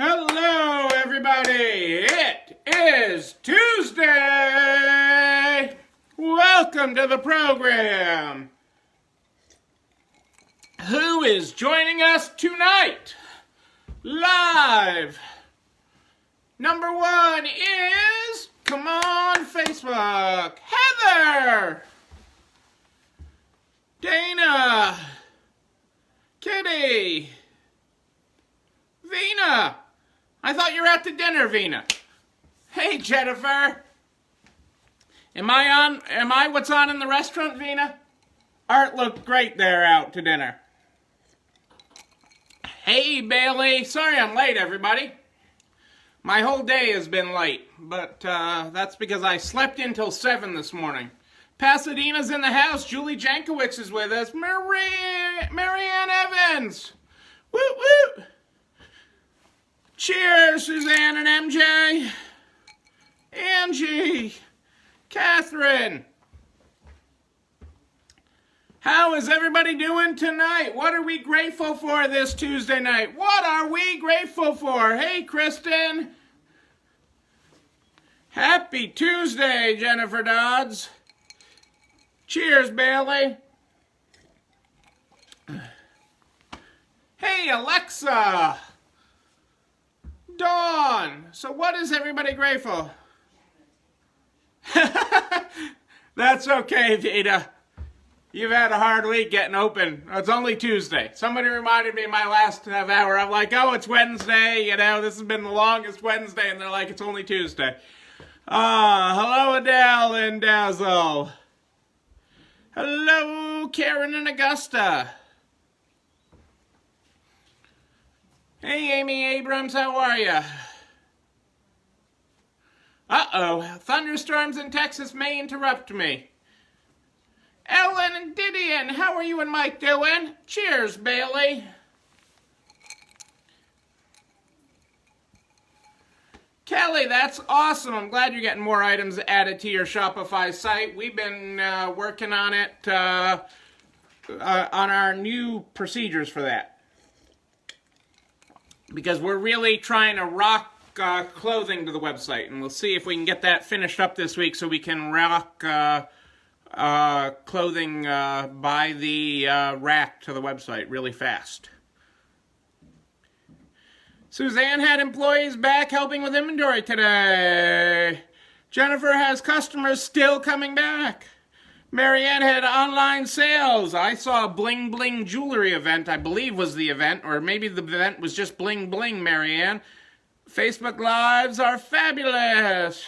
Hello, everybody. It is Tuesday. Welcome to the program. Who is joining us tonight? Live. Number one is, come on, Facebook, Heather, Dana, Kitty, Vina. I thought you were out to dinner, Vina. Hey, Jennifer. Am I what's on in the restaurant, Vina? Art looked great there out to dinner. Hey, Bailey. Sorry I'm late, everybody. My whole day has been late, but that's because I slept until 7 this morning. Pasadena's in the house. Julie Jankowicz is with us. Marianne Evans. Woo woo. Cheers, Suzanne and MJ. Angie. Catherine. How is everybody doing tonight? What are we grateful for this Tuesday night? What are we grateful for? Hey, Kristen. Happy Tuesday, Jennifer Dodds. Cheers, Bailey. Hey, Alexa. Dawn. So what is everybody grateful? That's okay, Vita. You've had a hard week getting open. It's only Tuesday. Somebody reminded me my last half hour. I'm like, oh, it's Wednesday. You know, this has been the longest Wednesday. And they're like, it's only Tuesday. Hello, Adele and Dazzle. Hello, Karen and Augusta. Hey, Amy Abrams, how are you? Uh-oh, thunderstorms in Texas may interrupt me. Ellen and Didion, how are you and Mike doing? Cheers, Bailey. Kelly, that's awesome. I'm glad you're getting more items added to your Shopify site. We've been working on it, on our new procedures for that. Because we're really trying to rock clothing to the website. And we'll see if we can get that finished up this week so we can rock clothing by the rack to the website really fast. Suzanne had employees back helping with inventory today. Jennifer has customers still coming back. Marianne had online sales. I saw a Bling Bling jewelry event, I believe was the event, or maybe the event was just Bling Bling, Marianne. Facebook Lives are fabulous.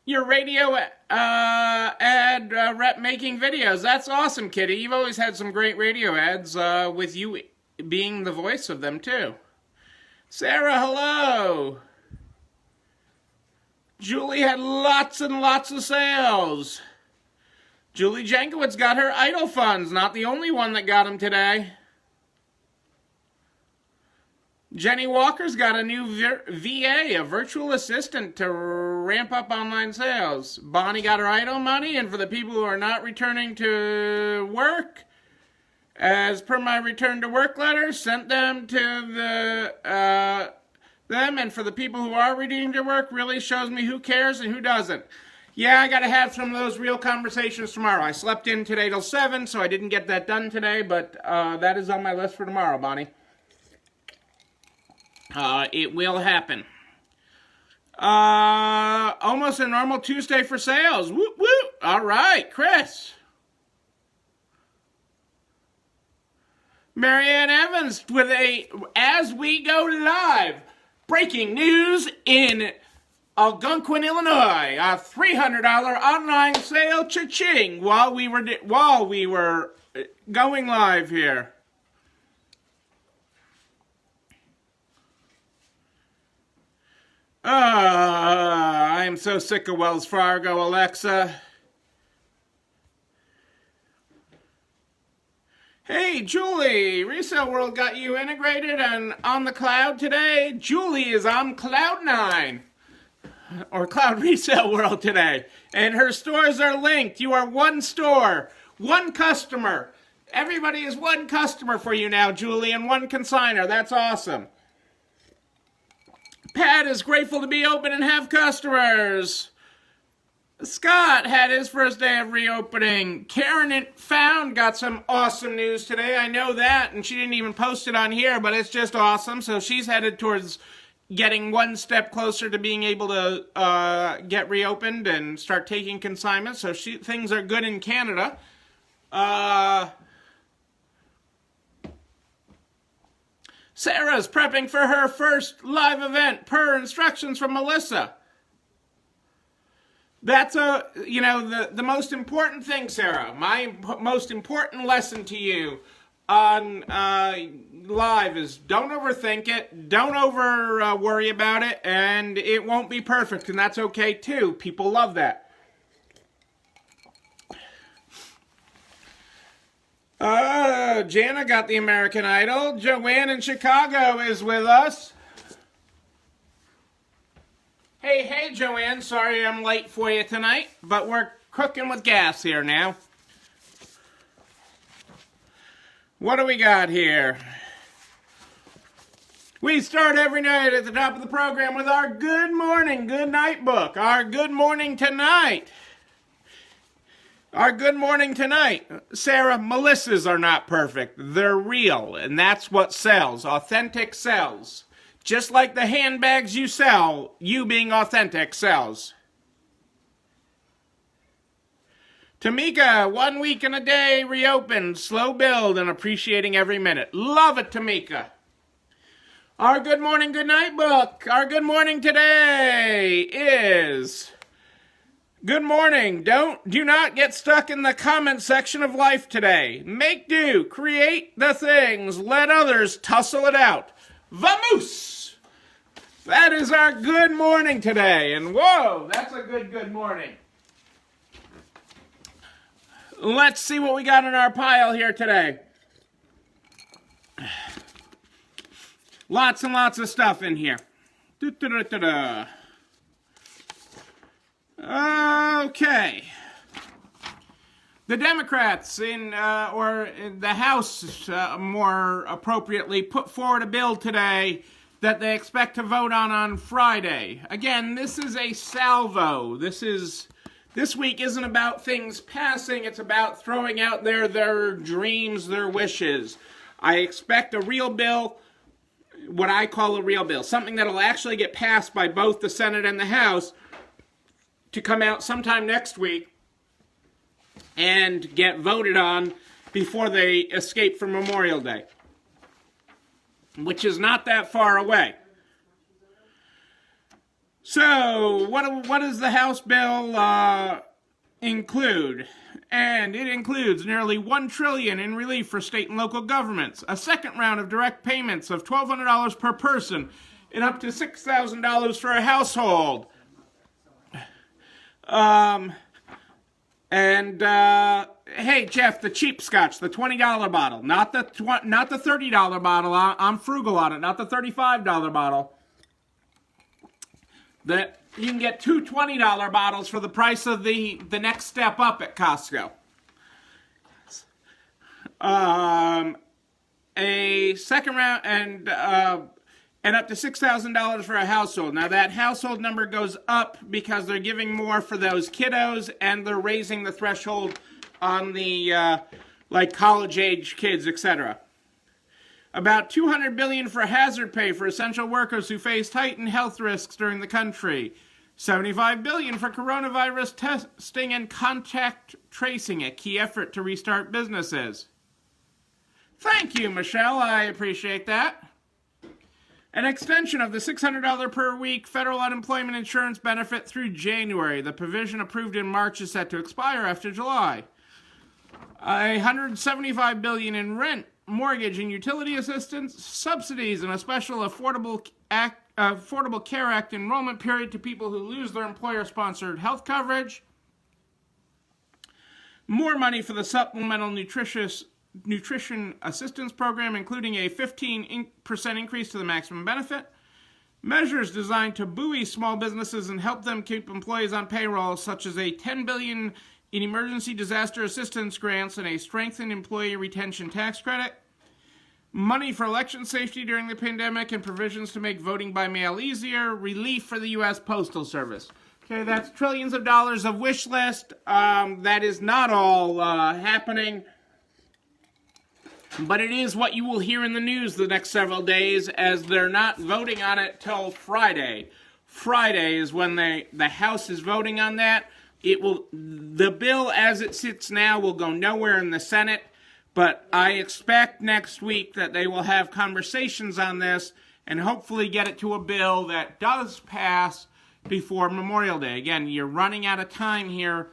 Your radio ad rep making videos. That's awesome, Kitty. You've always had some great radio ads with you being the voice of them, too. Sarah, hello. Julie had lots and lots of sales. Julie Jankowicz got her idle funds. Not the only one that got them today. Jenny Walker's got a new VA, a virtual assistant, to ramp up online sales. Bonnie got her idle money, and for the people who are not returning to work, as per my return to work letter, sent them to them, and for the people who are returning to work, really shows me who cares and who doesn't. Yeah, I got to have some of those real conversations tomorrow. I slept in today till 7, so I didn't get that done today, but that is on my list for tomorrow, Bonnie. It will happen. Almost a normal Tuesday for sales. Whoop, whoop. All right, Chris. Marianne Evans with a As We Go Live. Breaking news in Algonquin, Illinois. A $300 online sale, cha-ching, while we were going live here. I am so sick of Wells Fargo, Alexa. Hey, Julie, Resale World got you integrated and on the cloud today. Julie is on Cloud9, or Cloud Resale World today, and her stores are linked. You are one store, one customer, Everybody is one customer for you now, Julie, and one consignor. That's awesome. Pat is grateful to be open and have customers. Scott had his first day of reopening. Karen at Found got some awesome news today. I know that, and she didn't even post it on here, but it's just awesome. So she's headed towards getting one step closer to being able to get reopened and start taking consignments. So things are good in Canada. Sarah's prepping for her first live event per instructions from Melissa. That's the most important thing, Sarah. My most important lesson to you on live is don't overthink it, don't worry about it, and it won't be perfect, and that's okay too. People love that. Jana got the American Idol. Joanne in Chicago is with us. Hey, Joanne. Sorry I'm late for you tonight, but we're cooking with gas here now. What do we got here? We start every night at the top of the program with our Good Morning, Good Night book. Our Good Morning Tonight. Our Good Morning Tonight. Sarah, Melissas are not perfect. They're real, and that's what sells. Authentic sells. Just like the handbags you sell, you being authentic sells. Tamika, 1 week and a day, reopened, slow build, and appreciating every minute. Love it, Tamika. Our Good Morning, Good Night book. Our Good Morning today is... Good morning. Do not get stuck in the comment section of life today. Make do. Create the things. Let others tussle it out. Vamos! That is our good morning today. And whoa, that's a good morning. Let's see what we got in our pile here today. Lots and lots of stuff in here. Okay. The Democrats or the House, more appropriately, put forward a bill today that they expect to vote on Friday. Again, this is a salvo. This week isn't about things passing. It's about throwing out there their dreams, their wishes. I expect a real bill, what I call a real bill, something that'll actually get passed by both the Senate and the House, to come out sometime next week and get voted on before they escape from Memorial Day, which is not that far away. So, what does the House bill include? And it includes nearly $1 trillion in relief for state and local governments, a second round of direct payments of $1,200 per person, and up to $6,000 for a household. Hey Jeff, the cheap scotch, the $20 bottle, not the $30 bottle. I'm frugal on it, not the $35 bottle. That you can get two $20 bottles for the price of the next step up at Costco. A second round and up to $6,000 for a household. Now that household number goes up because they're giving more for those kiddos, and they're raising the threshold on the like college-age kids, etc. About $200 billion for hazard pay for essential workers who faced heightened health risks during the country. $75 billion for coronavirus testing and contact tracing, a key effort to restart businesses. Thank you, Michelle. I appreciate that. An extension of the $600 per week federal unemployment insurance benefit through January. The provision approved in March is set to expire after July. $175 billion in rent, mortgage, and utility assistance, subsidies, and a special Affordable Care Act enrollment period to people who lose their employer-sponsored health coverage. More money for the Supplemental Nutrition Assistance Program, including a 15% increase to the maximum benefit. Measures designed to buoy small businesses and help them keep employees on payroll, such as a $10 billion in emergency disaster assistance grants and a strengthened employee retention tax credit, money for election safety during the pandemic, and provisions to make voting by mail easier, relief for the U.S. Postal Service. Okay, that's trillions of dollars of wish list. That is not all happening, but it is what you will hear in the news the next several days, as they're not voting on it till Friday. Friday is when the House is voting on that. The bill as it sits now will go nowhere in the Senate, but I expect next week that they will have conversations on this and hopefully get it to a bill that does pass before Memorial Day. Again, you're running out of time here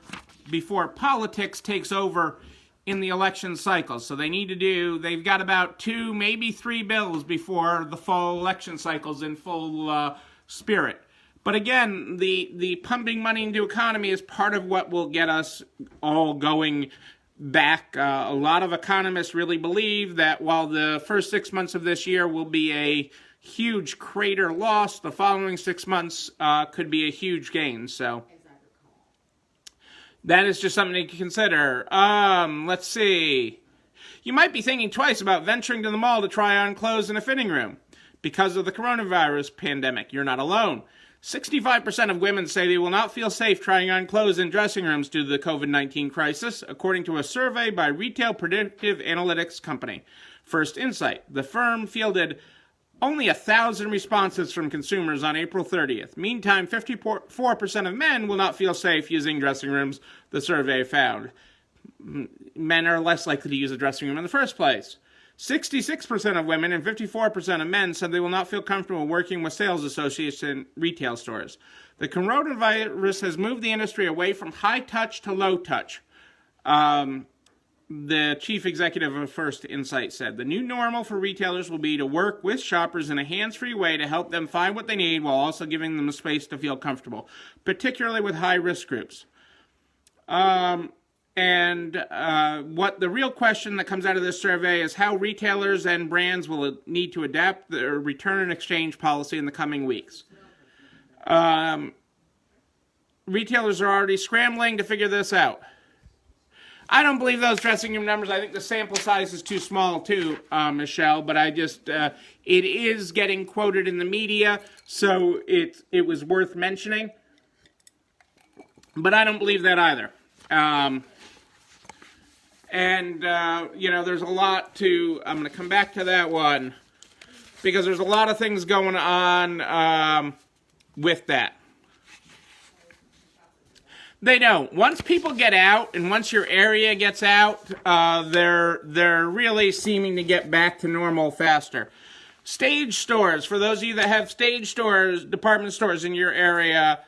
before politics takes over in the election cycle. So they've got about 2, maybe 3 bills before the fall election cycle's in full spirit. But again, the pumping money into economy is part of what will get us all going back. A lot of economists really believe that while the first 6 months of this year will be a huge crater loss, the following 6 months could be a huge gain. So that is just something to consider. Let's see. You might be thinking twice about venturing to the mall to try on clothes in a fitting room. Because of the coronavirus pandemic, you're not alone. 65% of women say they will not feel safe trying on clothes in dressing rooms due to the COVID-19 crisis, according to a survey by retail predictive analytics company First Insight. The firm fielded only 1,000 responses from consumers on April 30th. Meantime, 54% of men will not feel safe using dressing rooms, the survey found. Men are less likely to use a dressing room in the first place. 66% of women and 54% of men said they will not feel comfortable working with sales associates in retail stores. The coronavirus has moved the industry away from high touch to low touch. The chief executive of First Insight said, the new normal for retailers will be to work with shoppers in a hands-free way to help them find what they need while also giving them the space to feel comfortable, particularly with high-risk groups. What the real question that comes out of this survey is how retailers and brands will need to adapt their return and exchange policy in the coming weeks. Retailers are already scrambling to figure this out. I don't believe those dressing room numbers. I think the sample size is too small too, Michelle, but it is getting quoted in the media, so it was worth mentioning. But I don't believe that either. There's a lot I'm going to come back to that one, because there's a lot of things going on with that. They don't. Once people get out, and once your area gets out, they're really seeming to get back to normal faster. Stage stores, for those of you that have stage stores, department stores in your area,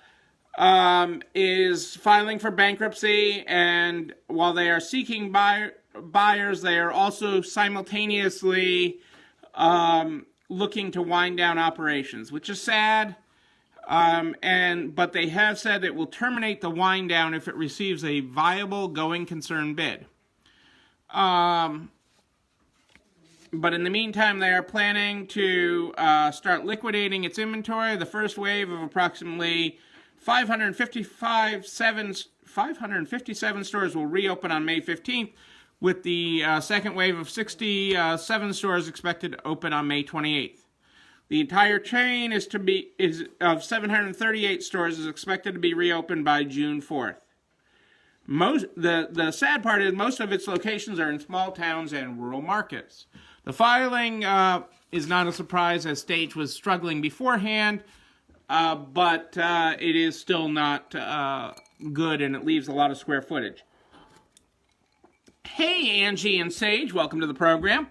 is filing for bankruptcy, and while they are seeking buyers, they are also simultaneously looking to wind down operations, which is sad. But they have said it will terminate the wind down if it receives a viable going concern bid. But in the meantime, they are planning to start liquidating its inventory. The first wave of approximately 557 stores will reopen on May 15th, with the second wave of 67 stores expected to open on May 28th. The entire chain of 738 stores is expected to be reopened by June 4th. The sad part is most of its locations are in small towns and rural markets. The filing is not a surprise, as Stage was struggling beforehand, but it is still not good, and it leaves a lot of square footage. Hey, Angie and Sage, welcome to the program.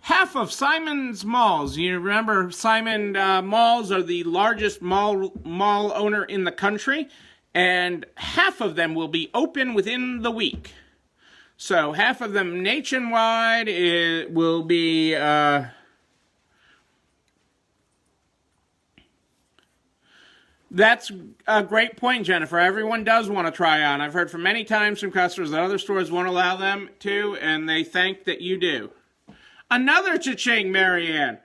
Half of Simon's Malls, you remember Simon Malls are the largest mall owner in the country, and half of them will be open within the week. So half of them nationwide will be... That's a great point, Jennifer. Everyone does want to try on. I've heard from many times from customers that other stores won't allow them to, and they thank that you do. Another cha-ching, Marianne.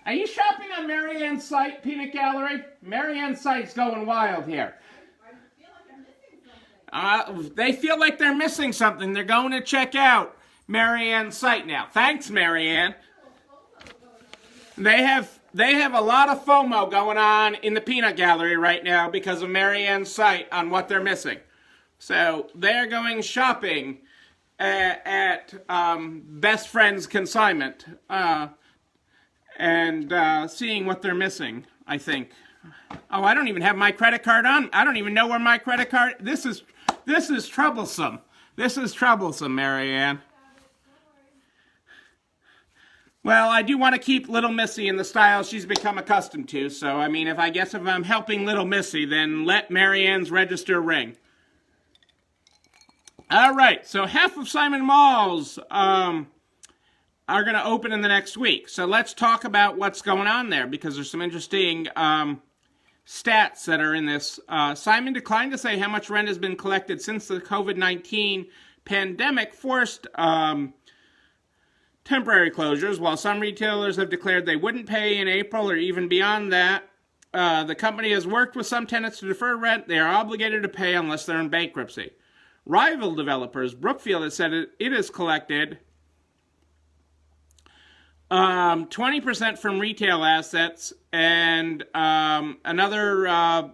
Are you shopping on Marianne's site, Peanut Gallery? Marianne's site's going wild here. I feel like I'm missing something. They feel like they're missing something. They're going to check out Marianne's site now. Thanks, Marianne. They have a lot of FOMO going on in the peanut gallery right now because of Marianne's site on what they're missing. So they're going shopping at Best Friends Consignment and seeing what they're missing, I think. Oh, I don't even have my credit card on. I don't even know where my credit card... This is troublesome. This is troublesome, Marianne. Well, I do want to keep Little Missy in the style she's become accustomed to. So, I mean, if I'm helping Little Missy, then let Marianne's register ring. All right, so half of Simon Malls are going to open in the next week. So let's talk about what's going on there, because there's some interesting stats that are in this. Simon declined to say how much rent has been collected since the COVID-19 pandemic forced temporary closures. While some retailers have declared they wouldn't pay in April or even beyond that, the company has worked with some tenants to defer rent. They are obligated to pay unless they're in bankruptcy. Rival developers, Brookfield, has said it has collected 20% from retail assets, and another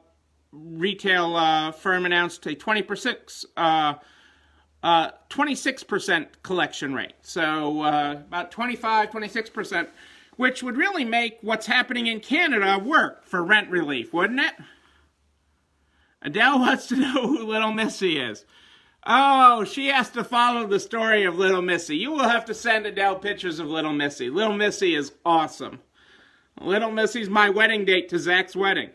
retail firm announced a 26% collection rate. So about 26%, which would really make what's happening in Canada work for rent relief, wouldn't it? Adele wants to know who Little Missy is. Oh, she has to follow the story of Little Missy. You will have to send Adele pictures of Little Missy. Little Missy is awesome. Little Missy's my wedding date to Zach's wedding.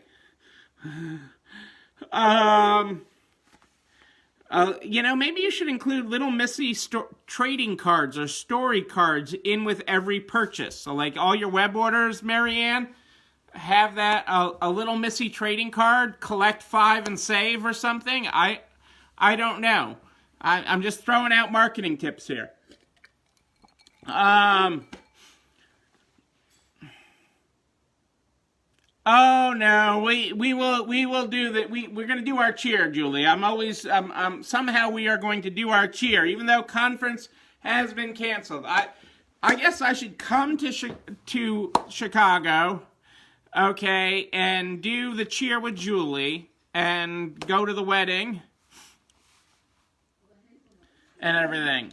Maybe you should include Little Missy trading cards or story cards in with every purchase. So, like all your web orders, Marianne, have that a Little Missy trading card. Collect 5 and save or something. I don't know. I'm just throwing out marketing tips here. Oh no, we will do that. We're going to do our cheer, Julie. Somehow we are going to do our cheer, even though conference has been canceled. I guess I should come to Chicago, okay, and do the cheer with Julie and go to the wedding and everything.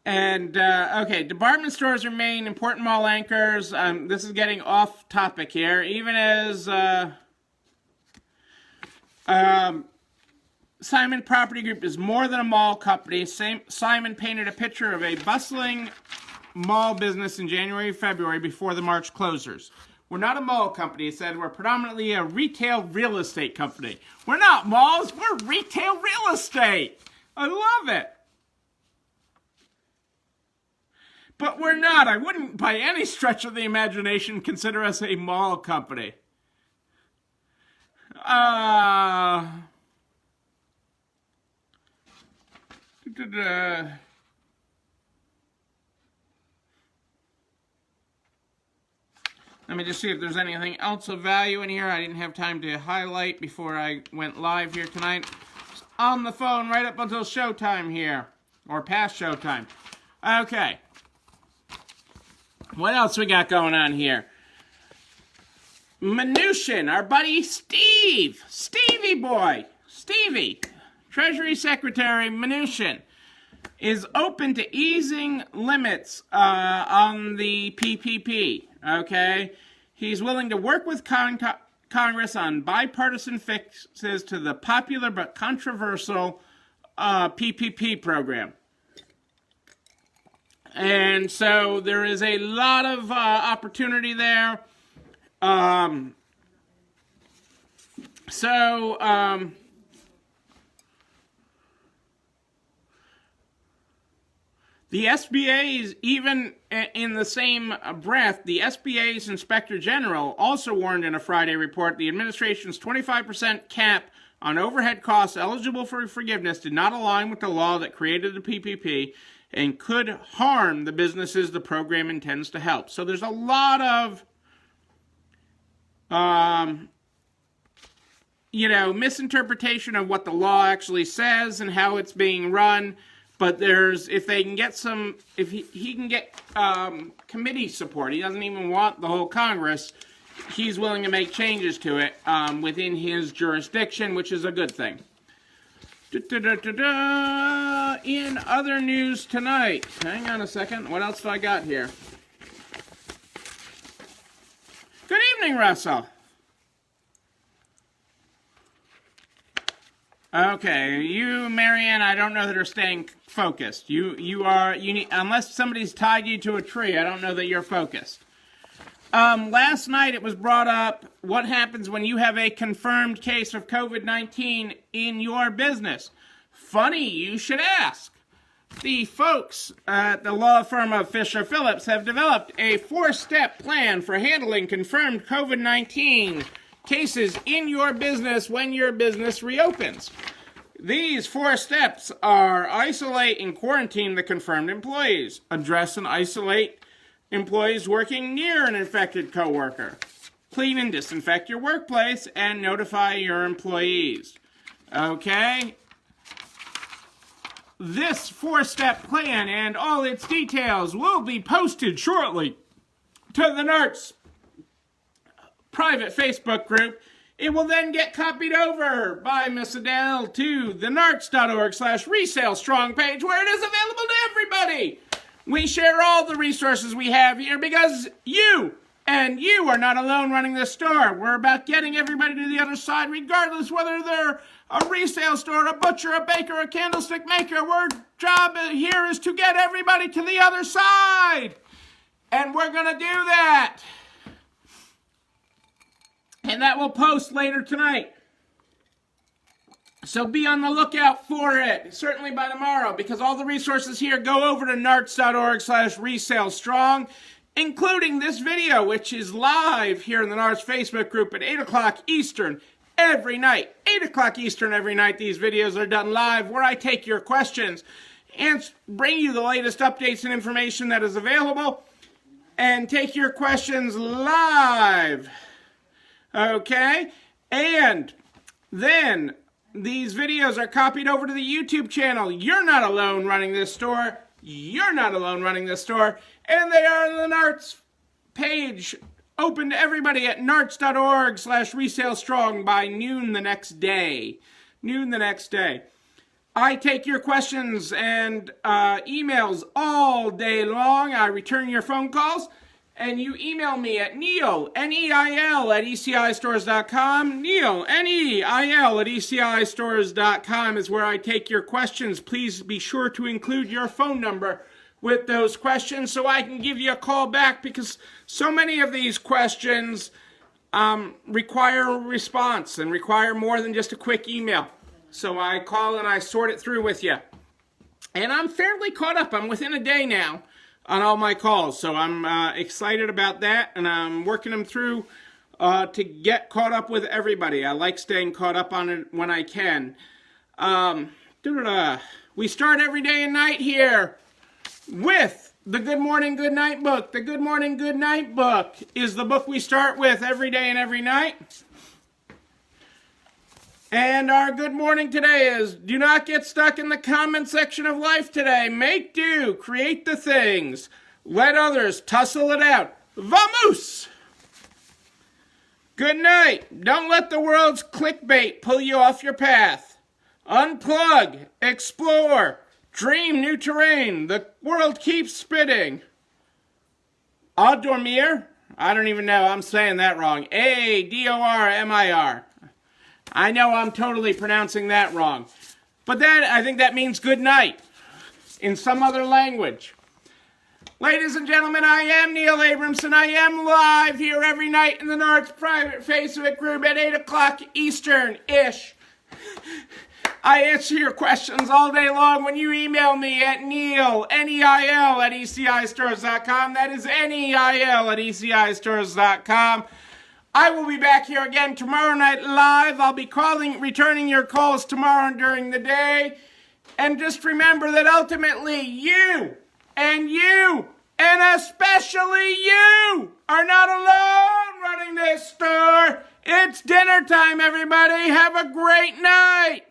Okay, department stores remain important mall anchors. This is getting off topic here. Even as Simon Property Group is more than a mall company, Simon painted a picture of a bustling mall business in January, February before the March closures. We're not a mall company, he said. We're predominantly a retail real estate company. We're not malls, we're retail real estate. I love it. But we're not. I wouldn't, by any stretch of the imagination, consider us a mall company. Let me just see if there's anything else of value in here I didn't have time to highlight before I went live here tonight. Just on the phone right up until showtime here, or past showtime. Okay. What else we got going on here? Mnuchin, our buddy Stevie boy, Stevie, Treasury Secretary Mnuchin, is open to easing limits on the PPP, okay? He's willing to work with Congress on bipartisan fixes to the popular but controversial PPP program. And so there is a lot of opportunity there. The SBA's, even in the same breath, the SBA's Inspector General also warned in a Friday report the administration's 25% cap on overhead costs eligible for forgiveness did not align with the law that created the PPP and could harm the businesses the program intends to help. So there's a lot of misinterpretation of what the law actually says and how it's being run. But if he can get committee support, he doesn't even want the whole Congress, he's willing to make changes to it within his jurisdiction, which is a good thing. In other news tonight, hang on a second, what else do I got here? Good evening, Russell. Okay, you, Marianne, I don't know that are staying focused. You need, unless somebody's tied you to a tree, I don't know that you're focused. Last night it was brought up what happens when you have a confirmed case of COVID-19 in your business. Funny you should ask. The folks at the law firm of Fisher Phillips have developed a 4-step plan for handling confirmed COVID-19 cases in your business when your business reopens. These 4 steps are isolate and quarantine the confirmed employees, address and isolate employees working near an infected coworker, clean and disinfect your workplace, and notify your employees. Okay? This 4-step plan and all its details will be posted shortly to the NARTS private Facebook group. It will then get copied over by Miss Adele to the narts.org/resale strong page, where it is available to everybody. We share all the resources we have here because you are not alone running this store. We're about getting everybody to the other side, regardless whether they're a resale store, a butcher, a baker, a candlestick maker. Our job here is to get everybody to the other side. And we're going to do that. And that will post later tonight. So be on the lookout for it, certainly by tomorrow, because all the resources here go over to narts.org/resale strong, including this video, which is live here in the NARTS Facebook group at 8 o'clock Eastern every night. 8 o'clock Eastern every night, these videos are done live, where I take your questions and bring you the latest updates and information that is available, and take your questions live. Okay? And then these videos are copied over to the YouTube channel. You're not alone running this store. You're not alone running this store. And they are on the NARTS page, open to everybody at narts.org/resale strong by noon the next day. Noon the next day. I take your questions and emails all day long. I return your phone calls. And you email me at Neil, N-E-I-L, at ECIstores.com. Neil, N-E-I-L, at ECIstores.com is where I take your questions. Please be sure to include your phone number with those questions so I can give you a call back, because so many of these questions require a response and require more than just a quick email. So I call and I sort it through with you. And I'm fairly caught up. I'm within a day now on all my calls, so I'm excited about that, and I'm working them through to get caught up with everybody. I like staying caught up on it when I can. We start every day and night here with the Good Morning, Good Night book. The Good Morning, Good Night book is the book we start with every day and every night. And our good morning today is, do not get stuck in the comment section of life today. Make do. Create the things. Let others tussle it out. Vamos! Good night. Don't let the world's clickbait pull you off your path. Unplug. Explore. Dream new terrain. The world keeps spinning. A dormir? I don't even know. I'm saying that wrong. A-D-O-R-M-I-R. I know I'm totally pronouncing that wrong. But I think that means good night in some other language. Ladies and gentlemen, I am Neil Abramson. I am live here every night in the NARTS private Facebook group at 8 o'clock Eastern-ish. I answer your questions all day long when you email me at Neil, N-E-I-L, at ECIstores.com. That is N-E-I-L at ECIstores.com. I will be back here again tomorrow night live. I'll be returning your calls tomorrow during the day. And just remember that ultimately you, and especially you, are not alone running this store. It's dinner time, everybody. Have a great night.